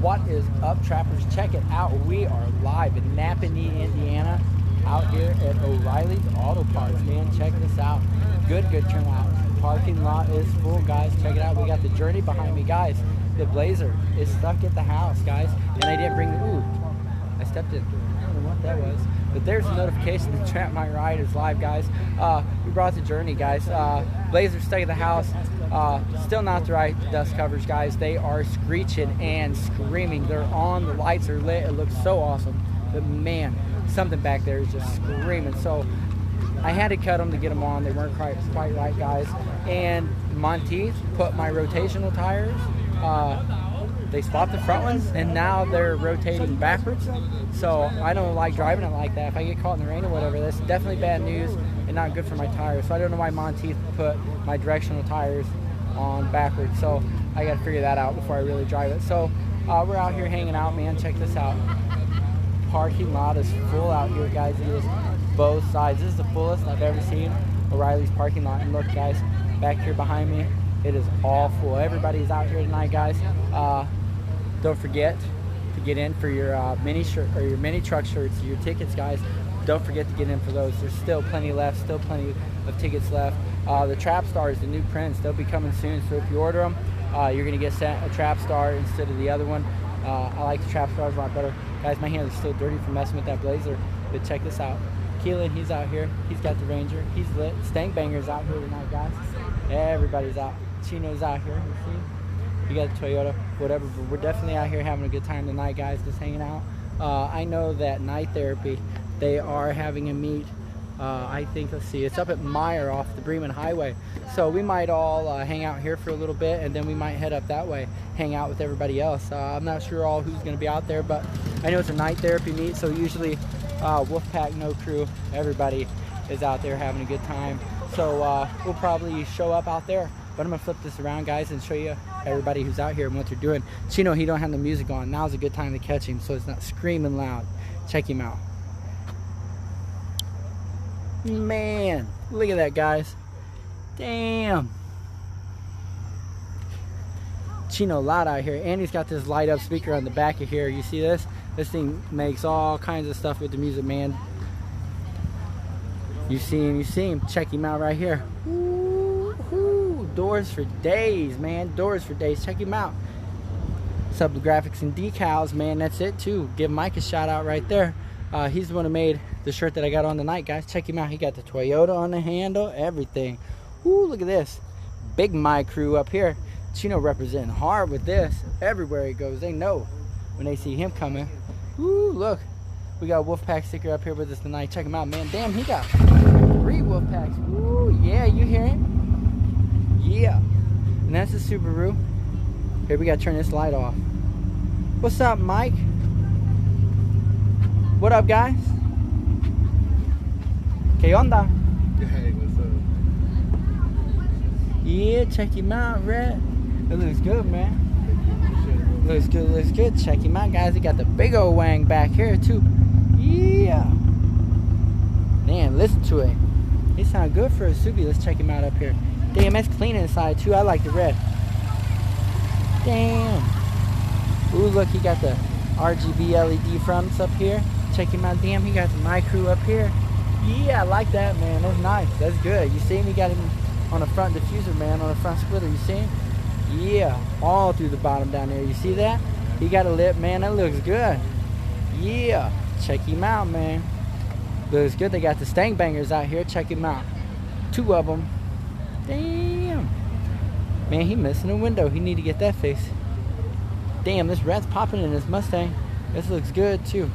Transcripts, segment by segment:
What is up, trappers? Check it out. We are live in Napanee, Indiana, out here at O'Reilly's Auto Parts, man. Check this out. Good turnout. Parking lot is full, guys. Check it out. We got the Journey behind me, guys. The Blazer is stuck at the house, guys. And I didn't bring the, ooh, I stepped in. I don't know what that was. But there's a notification that Trap My Ride is live, guys. We brought the Journey, guys. Blazer stuck at the house. Still not the right dust covers, guys. They are screeching and screaming. They're on. The lights are lit. It looks so awesome. But man, something back there is just screaming. So I had to cut them to get them on. They weren't quite right, guys. And Monteith put my rotational tires. They swapped the front ones, and now they're rotating backwards. So I don't like driving it like that. If I get caught in the rain or whatever, that's definitely bad news and not good for my tires. So I don't know why Monteith put my directional tires on backwards. So I got to figure that out before I really drive it. So we're out here hanging out, man. Check this out. Parking lot is full out here, guys. It is both sides. This is the fullest I've ever seen O'Reilly's parking lot. And look, guys, back here behind me, it is all full. Everybody's out here tonight, guys. Don't forget to get in for your mini shirt or your mini truck shirts, your tickets, guys. Don't forget to get in for those. There's still plenty left, still plenty of tickets left. The Trap Stars, the new prints, they'll be coming soon. So if you order them, you're gonna get sent a Trap Star instead of the other one. I like the Trap Stars a lot better. Guys, my hands are still dirty from messing with that Blazer, but check this out. Keelan, he's out here. He's got the Ranger. He's lit. Stank Banger's out here tonight, guys. Everybody's out. Chino's out here. You see? You got the Toyota, whatever. But we're definitely out here having a good time tonight, guys, just hanging out. I know that Night Therapy, they are having a meet. I think, let's see, it's up at Meyer off the Bremen Highway. So we might all hang out here for a little bit, and then we might head up that way, hang out with everybody else. I'm not sure all who's going to be out there, but I know it's a Night Therapy meet, so usually Wolfpack, No Crew, everybody is out there having a good time. So we'll probably show up out there. But I'm going to flip this around, guys, and show you everybody who's out here and what they're doing. Chino, he don't have the music on. Now's a good time to catch him so it's not screaming loud. Check him out. Man, look at that, guys. Damn. Chino loud out here. And he's got this light up speaker on the back of here. You see this? This thing makes all kinds of stuff with the music, man. You see him. Check him out right here. Doors for days, man. Doors for days. Check him out. Sub graphics and decals, man. That's it too. Give Mike a shout out right there. He's the one who made the shirt that I got on tonight, guys. Check him out. He got the Toyota on the handle, everything. Ooh, look at this. Big My Crew up here. Chino representing hard with this. Everywhere he goes, they know when they see him coming. Ooh, look. We got a Wolfpack sticker up here with us tonight. Check him out, man. Damn, he got 3 Wolfpacks. Ooh, yeah, you hear him? Yeah, and that's the Subaru. Here, we gotta turn this light off. What's up, Mike? What up, guys? ¿Qué onda? Hey, what's up? Yeah, check him out, Red. It looks good, man. Looks good. Check him out, guys. He got the big old wang back here, too. Yeah. Man, listen to it. He sounds good for a Subi. Let's check him out up here. Damn, it's clean inside too. I like the red. Damn. Ooh, look, he got the RGB LED fronts up here. Check him out. Damn, he got the My Crew up here. Yeah, I like that, man. That's nice. That's good. You see him? He got him on the front diffuser, man, on the front splitter. You see him? Yeah, all through the bottom down there. You see that? He got a lip, man. That looks good. Yeah, check him out, man. Looks good. They got the Stank Bangers out here. Check him out. 2 of them. Damn. Man, he missing a window. He need to get that fixed. Damn, this rat's popping in this Mustang. This looks good too.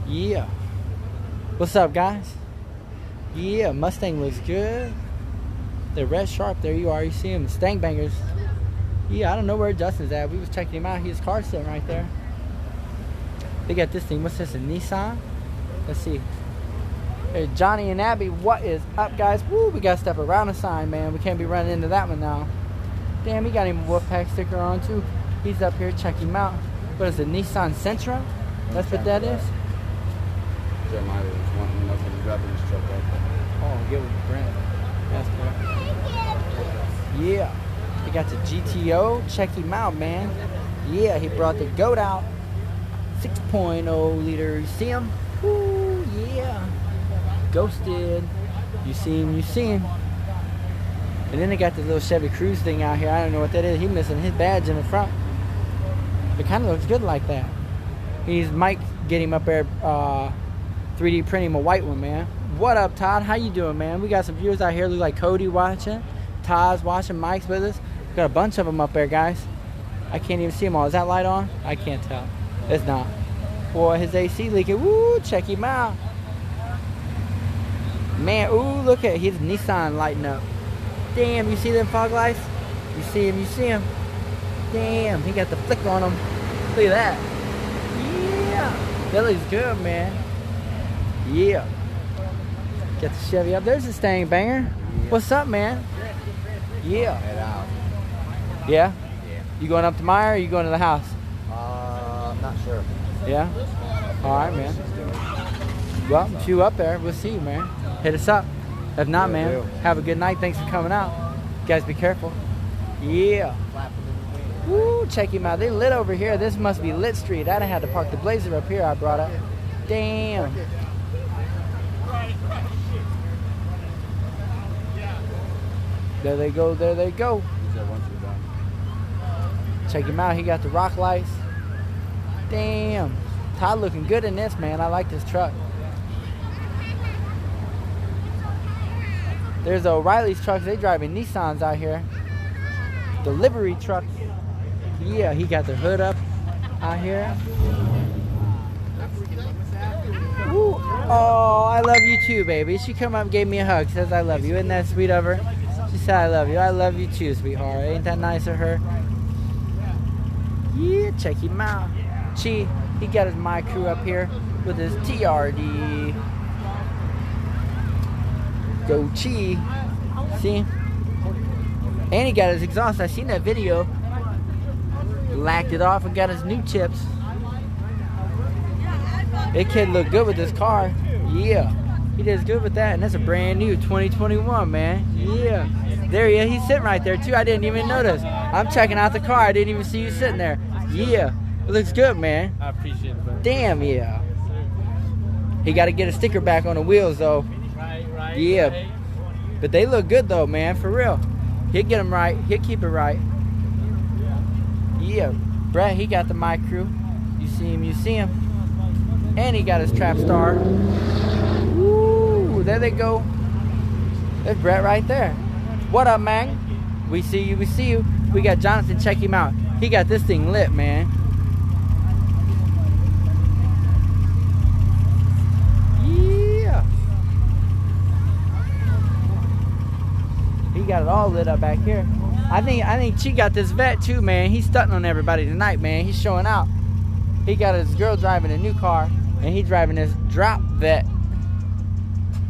Yeah. What's up, guys? Yeah, Mustang looks good. The red sharp, there you are. You see him, the Stank Bangers. Yeah, I don't know where Justin's at. We was checking him out. His car's sitting right there. They got this thing. What's this, a Nissan? Let's see. Hey, Johnny and Abby, what is up, guys? Woo, we got to step around the sign, man. We can't be running into that one now. Damn, he got him a Wolfpack sticker on, too. He's up here. Check him out. What is it, Nissan Sentra? That's what that is? Jeremiah was wanting enough to grab his truck up. Oh, get with Brent. That's cool. Yeah. They got the GTO. Check him out, man. Yeah, he brought the goat out. 6.0 liter. You see him? Ooh, yeah. Ghosted. You see him, you see him. And then they got this little Chevy Cruze thing out here. I don't know what that is. He's missing his badge in the front. It kind of looks good like that. He's Mike get him up there 3D printing him a white one, man. What up, Todd? How you doing, man? We got some viewers out here. Look like Cody watching. Todd's watching. Mike's with us. We got a bunch of them up there, guys. I can't even see them all. Is that light on? I can't tell. It's not. Boy, his AC leaking. Woo, check him out. Man, ooh, look at his Nissan lighting up. Damn, you see them fog lights? You see him, you see him. Damn, he got the flick on him. Look at that. Yeah. That looks good, man. Yeah. Get the Chevy up. There's a Stang Banger. What's up, man? Yeah. Head out. Yeah? Yeah. You going up to Meyer or you going to the house? Not sure. Yeah? All right, man. Well, if you up there, we'll see you, man. Hit us up. If not, Yeah, man, do. have a good night. Thanks for coming out. You guys be careful. Yeah. Woo, check him out. They lit over here. This must be Lit Street. I'd have had to park the Blazer up here I brought up. Damn. There they go. There they go. He said once you're done. Check him out. He got the rock lights. Damn. Todd looking good in this, man. I like this truck. There's the O'Reilly's trucks. They driving Nissans out here. Delivery trucks. Yeah, he got the hood up out here. Ooh. Oh, I love you too, baby. She come up and gave me a hug. Says I love you. Isn't that sweet of her? She said I love you. I love you too, sweetheart. Ain't that nice of her? Yeah, check him out. Chi, he got his My Crew up here with his TRD. Go Chi. See? And he got his exhaust. I seen that video. Lacked it off and got his new chips. That kid looked good with this car. Yeah. He does good with that. And that's a brand new 2021, man. Yeah. There he is. He's sitting right there, too. I didn't even notice. I'm checking out the car. I didn't even see you sitting there. Yeah. It looks good, man. I appreciate it, man. Damn, yeah. He got to get a sticker back on the wheels, though. Right. Yeah. Right. But they look good, though, man. For real. He'll get them right. He'll keep it right. Yeah. Brett, he got the My Crew. You see him, you see him. And he got his Trap Star. Woo, there they go. There's Brett right there. What up, man? We see you, we see you. We got Jonathan, check him out. He got this thing lit, man. Yeah. He got it all lit up back here. I think she got this vet too, man. He's stunting on everybody tonight, man. He's showing out. He got his girl driving a new car, and he driving this drop vet.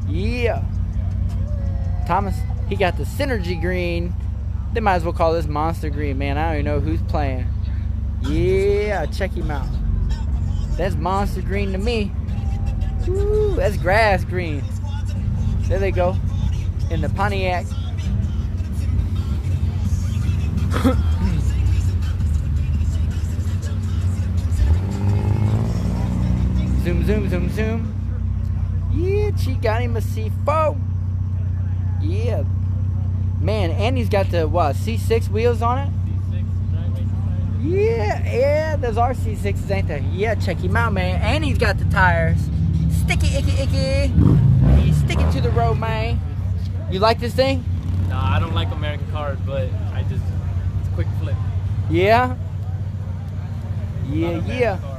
Yeah. Thomas, he got the Synergy green. They might as well call this Monster green, man. I don't even know who's playing. Yeah, check him out. That's Monster green to me. Ooh, that's grass green. There they go. In the Pontiac. Zoom, zoom, zoom, zoom. Yeah, she got him a C4. Yeah. Man, and he's got the, what, C6 wheels on it? Yeah, those are C6s, ain't they? Yeah, check him out, man. And he's got the tires. Sticky, icky, icky. He's sticking to the road, man. You like this thing? No, I don't like American cars, but it's a quick flip. Yeah? Not a Yeah, bad yeah. car.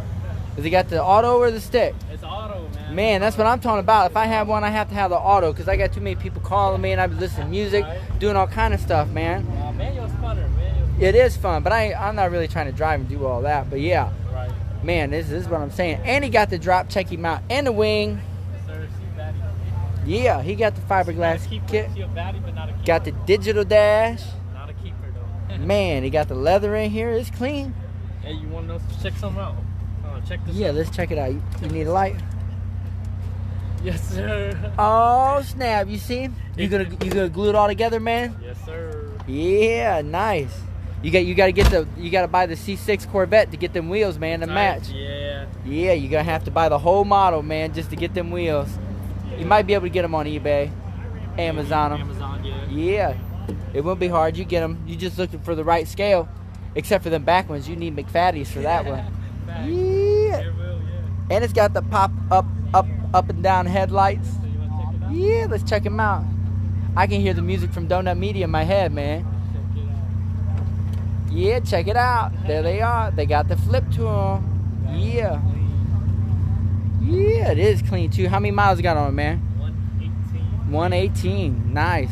Does he got the auto or the stick? It's auto, man. Man, that's what I'm talking about. If I have one, I have to have the auto because I got too many people calling me and I be listening to music, doing all kind of stuff, man. Manual's funner, man. It is fun, but I'm not really trying to drive and do all that. But yeah, Right. man, this is what I'm saying. And he got the drop, check him out, and the wing. Yes, sir. See baddie. Yeah, he got the fiberglass kit. See a baddie, but not a keeper. Got the digital dash. Not a keeper, though. Man, he got the leather in here. It's clean. Hey, you want to check something out? Check this Yeah, out. let's check it out. You need a light? Yes, sir. Oh, snap. You see him? You gonna glue it all together, man? Yes, sir. Yeah, nice. You gotta buy the C6 Corvette to get them wheels, man, to match. Yeah. Yeah, you're gonna have to buy the whole model, man, just to get them wheels. You might be able to get them on eBay, Amazon 'em. Amazon, yeah. Yeah, it won't be hard. You get them. You just looking for the right scale. Except for them back ones, you need McFaddies for that one. Facts. Yeah, It will, yeah. and it's got the pop up and down headlights. So you want to check it out? Yeah, let's check them out. I can hear the music from Donut Media in my head, man. Check it out. Yeah, check it out. There they are. They got the flip to them. Yeah. Yeah, it is clean too. How many miles you got on it, man? 118. 118. Nice.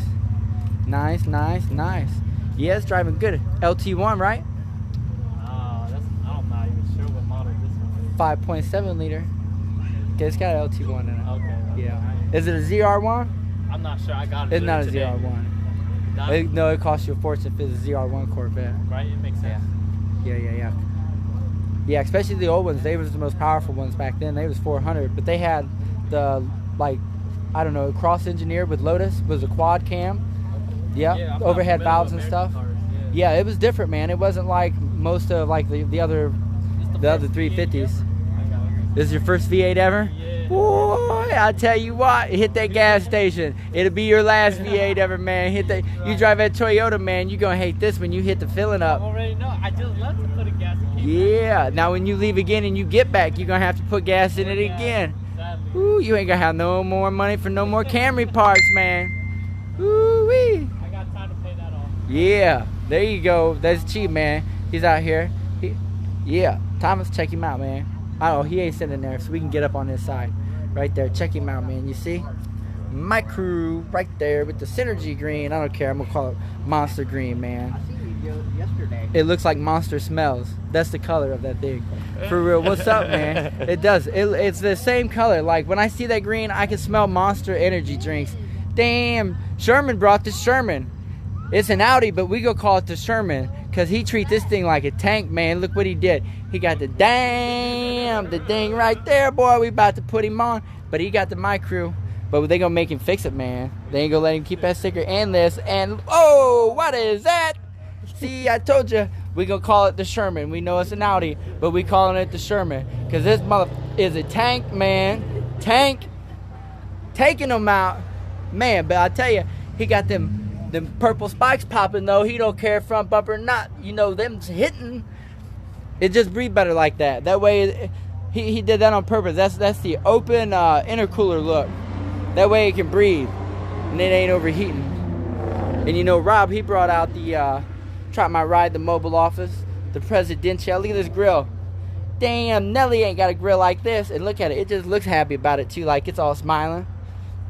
Nice, nice, nice. Yeah, it's driving good. LT1, right? I'm not even sure what model this one is. 5.7 liter. Okay, it's got an LT1 in it. Okay. Yeah. Is it a ZR1? I'm not sure. I got it. It's not a today. ZR1. Not- No, it costs you a fortune if it's a ZR1 Corvette. Right? It makes sense. Yeah. Yeah, especially the old ones. They was the most powerful ones back then. They was 400, but they had the, like, I don't know, cross engineered with Lotus was a quad cam. Yeah, Yeah, I'm not overhead familiar valves with and American stuff. cars, Yeah, it was different, man. It wasn't like most of like the other This the other first 350s. V8 ever. This is your first V8 ever? Yeah. Boy, I tell you what, hit that gas station. It'll be your last V8 ever, man. Hit that. You drive that Toyota, man. You're gonna hate this when you hit the filling I up. already know. I just love to put a gas in. Yeah. Now when you leave again and you get back, you're gonna have to put gas in it again. Sadly. Ooh, you ain't gonna have no more money for no more Camry parts, man. Ooh wee. I got time to pay that off. Yeah, there you go. That's cheap, man. He's out here. Yeah, Thomas, check him out, man. Oh, he ain't sitting there, so we can get up on this side. Right there, check him out, man. You see? My crew right there with the Synergy green. I don't care. I'm going to call it Monster Green, man. I seen you yesterday. It looks like Monster Smells. That's the color of that thing. For real. What's up, man? It does. It's the same color. Like, when I see that green, I can smell Monster energy drinks. Damn. Sherman brought the Sherman. It's an Audi, but we go call it the Sherman because he treat this thing like a tank, man. Look what he did. He got the thing right there, boy. We about to put him on, but he got the My Crew. But they gonna make him fix it, man. They ain't gonna let him keep that sticker and this. And oh, what is that? See, I told you. We gonna call it the Sherman. We know it's an Audi, but we calling it the Sherman because this mother is a tank, man. Tank, taking him out, man. But I tell you, he got them purple spikes popping though. He don't care front bumper or not. You know them's hitting. It just breathe better like that. That way, he did that on purpose. That's the open intercooler look. That way it can breathe and it ain't overheating. And you know, Rob, he brought out the Try My Ride, the mobile office, the Presidential. Look at this grill. Damn, Nelly ain't got a grill like this. And look at it. It just looks happy about it too, like it's all smiling.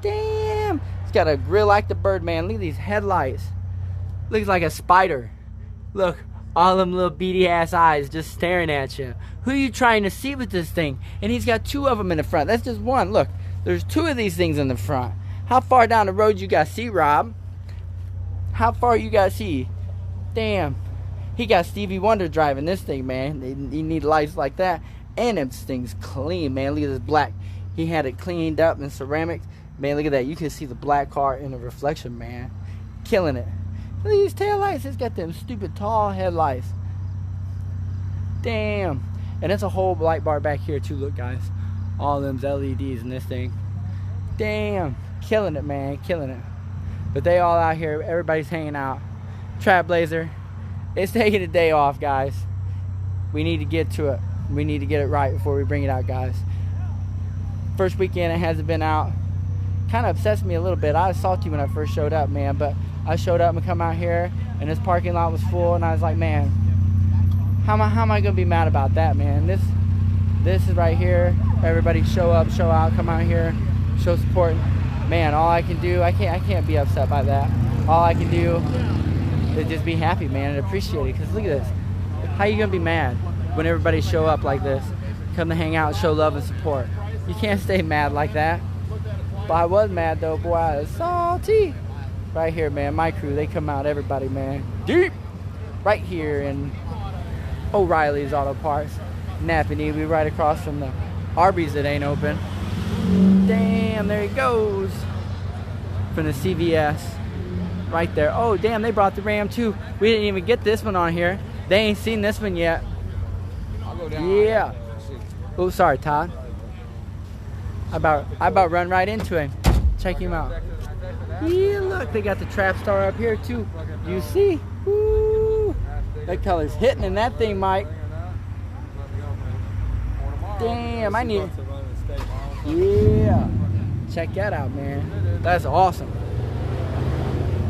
Damn. It's got a grill like the Birdman. Look at these headlights. Looks like a spider. Look, all them little beady ass eyes just staring at you. Who are you trying to see with this thing? And he's got two of them in the front. That's just one. Look, there's two of these things in the front. How far down the road you got to see, Rob? How far you got to see? Damn. He got Stevie Wonder driving this thing, man. You need lights like that. And them things clean, man. Look at this black. He had it cleaned up in ceramics. Man, look at that. You can see the black car in the reflection, man. Killing it. Look at these taillights. It's got them stupid tall headlights. Damn. And it's a whole light bar back here too. Look, guys. All them LEDs in this thing. Damn. Killing it, man. Killing it. But they all out here. Everybody's hanging out. Trailblazer. It's taking a day off, guys. We need to get to it. We need to get it right before we bring it out, guys. First weekend it hasn't been out. Kind of upsets me a little bit. I was salty when I first showed up, man. But I showed up and come out here, and this parking lot was full, and I was like, man, how am I gonna be mad about that, man? This is right here. Everybody show up, show out, come out here, show support. Man, all I can do, I can't be upset by that. All I can do is just be happy, man, and appreciate it. Cause look at this. How you gonna be mad when everybody show up like this, come to hang out, show love and support? You can't stay mad like that. But I was mad though, boy. I was salty. Right here, man. My crew, they come out, everybody, man. Deep. Right here in O'Reilly's Auto Parts. Napanee. We right across from the Arby's that ain't open. Damn, there he goes. From the CVS. right there. Oh, damn, they brought the Ram too. We didn't even get this one on here. They ain't seen this one yet. I'll go down. Yeah. Oh, sorry, Todd. I about run right into him. Check him out. Yeah, look, they got the Trap Star up here too. You see? Woo! That color's hitting in that thing, Mike. Damn, I need. Yeah. Check that out, man. That's awesome.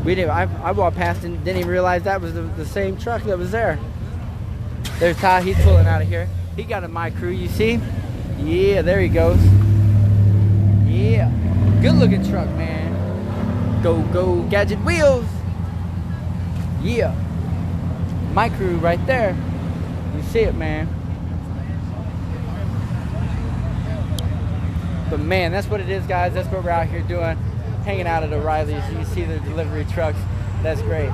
We did. I walked past and didn't even realize that was the same truck that was there. There's Todd. He's pulling out of here. He got a My Crew. You see? Yeah, there he goes. Yeah. Good looking truck, man. Go Gadget Wheels. Yeah. My Crew right there. You see it, man. But man, that's what it is, guys. That's what we're out here doing, hanging out at O'Reilly's. You see the delivery trucks. That's great.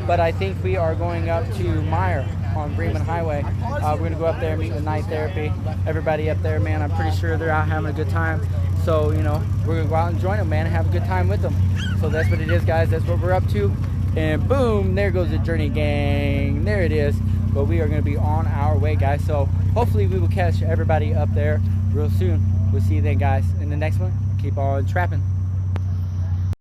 But I think we are going up to Meyer on Bremen Highway. We're going to go up there and meet with Night Therapy. Everybody up there, man, I'm pretty sure they're out having a good time. So, you know, we're going to go out and join them, man, and have a good time with them. So that's what it is, guys. That's what we're up to. And boom, there goes the Journey Gang. There it is. But we are going to be on our way, guys. So hopefully we will catch everybody up there real soon. We'll see you then, guys. In the next one, keep on trapping.